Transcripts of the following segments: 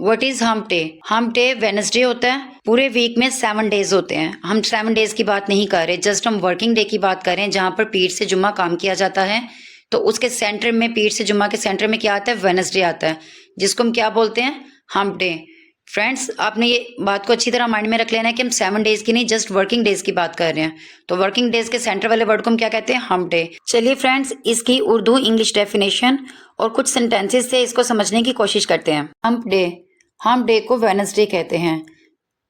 What is hump day? Hump day Wednesday होता है। पूरे वीक में 7 डेज होते हैं। हम 7 डेज की बात नहीं कर रहे, जस्ट हम वर्किंग डे की बात कर रहे हैं, जहां पर पीर से जुम्मा काम किया जाता है। तो उसके सेंटर में, पीर से जुम्मा के सेंटर में क्या आता है? वेडनेसडे आता है, जिसको हम क्या बोलते हैं? Hump day. फ्रेंड्स, आपने ये बात को अच्छी तरह माइंड में रख लेना है कि हम 7 डेज की नहीं, जस्ट वर्किंग डेज की बात कर रहे हैं। तो वर्किंग डेज के सेंटर वाले वर्ड को हम क्या कहते हैं? Hump day. चलिए फ्रेंड्स, इसकी उर्दू इंग्लिश डेफिनेशन और कुछ सेंटेंसेस से इसको समझने की कोशिश करते हैं। हम्प डे, हम्प डे को वेडनेसडे कहते हैं।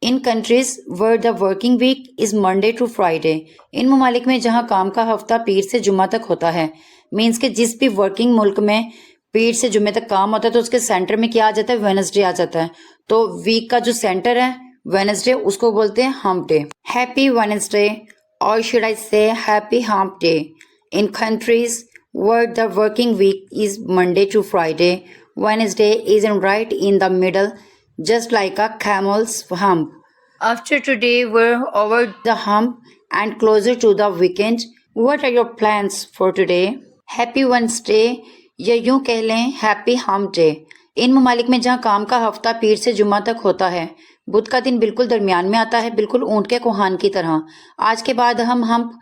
In countries word the working week is Monday to Friday. इन ममालिक में जहाँ काम का हफ्ता पीर से जुम्मा तक होता है, मीन्स के जिस भी वर्किंग मुल्क में पीर से जुम्मे तक काम होता है तो उसके सेंटर में क्या आ जाता है? वेडनेसडे आ जाता है। तो वीक का जो सेंटर है वेडनेसडे, उसको बोलते हैं हम्प डे। हैप्पी वेडनेसडे, और should I say happy hump day. In countries word the working week is Monday to Friday, Wednesday is right in the middle, just like a camel's hump. After today, we're over the hump and closer to the weekend. What are your plans for today? Happy Wednesday, या यूं कह लें happy hump day. इन ममालिक में जहाँ काम का हफ्ता पीर से जुम्मा तक होता है, बुध का दिन बिल्कुल दरमियान में आता है, बिल्कुल ऊंट के कोहान की तरह। आज के बाद हम हम्प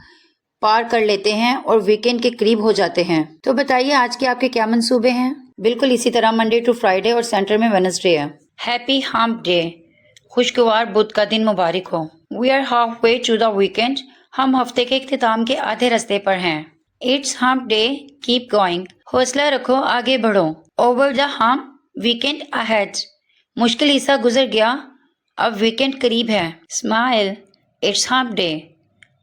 पार कर लेते हैं और वीकेंड के करीब हो जाते हैं। तो बताइए आज के आपके क्या मंसूबे हैं? बिल्कुल इसी तरह मंडे टू फ्राइडे और सेंटर में वेडनेसडे है। हैप्पी हम्प डे, खुशगवार बुध का दिन मुबारक हो। We are halfway to the weekend, हम हफ्ते के इख्तिताम के आधे रास्ते पर हैं। It's hump day, keep going, हौसला रखो, आगे बढ़ो। Over the hump, weekend ahead, मुश्किल हिस्सा गुजर गया, अब वीकेंड करीब है। स्माइल, इट्स हम्प डे,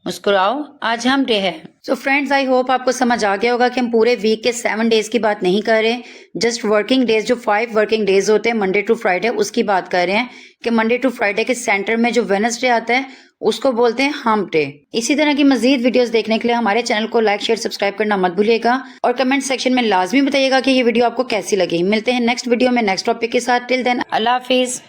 मुस्कुराओ, आज हम्प डे है। सो फ्रेंड्स, आई होप आपको समझ आ गया होगा कि हम पूरे वीक के 7 डेज की बात नहीं कर रहे, जस्ट वर्किंग डेज, जो 5 वर्किंग डेज होते हैं मंडे टू फ्राइडे, उसकी बात कर रहे हैं कि मंडे टू फ्राइडे के सेंटर में जो वेडनेसडे आता है उसको बोलते हैं हम्प डे। इसी तरह की मजीद वीडियोस देखने के लिए हमारे चैनल को लाइक शेयर सब्सक्राइब करना मत भूलिएगा और कमेंट सेक्शन में लाजमी बताइएगा कि ये वीडियो आपको कैसी लगी। मिलते हैं नेक्स्ट वीडियो में नेक्स्ट टॉपिक के साथ। टिल देन, अल्लाह हाफिज।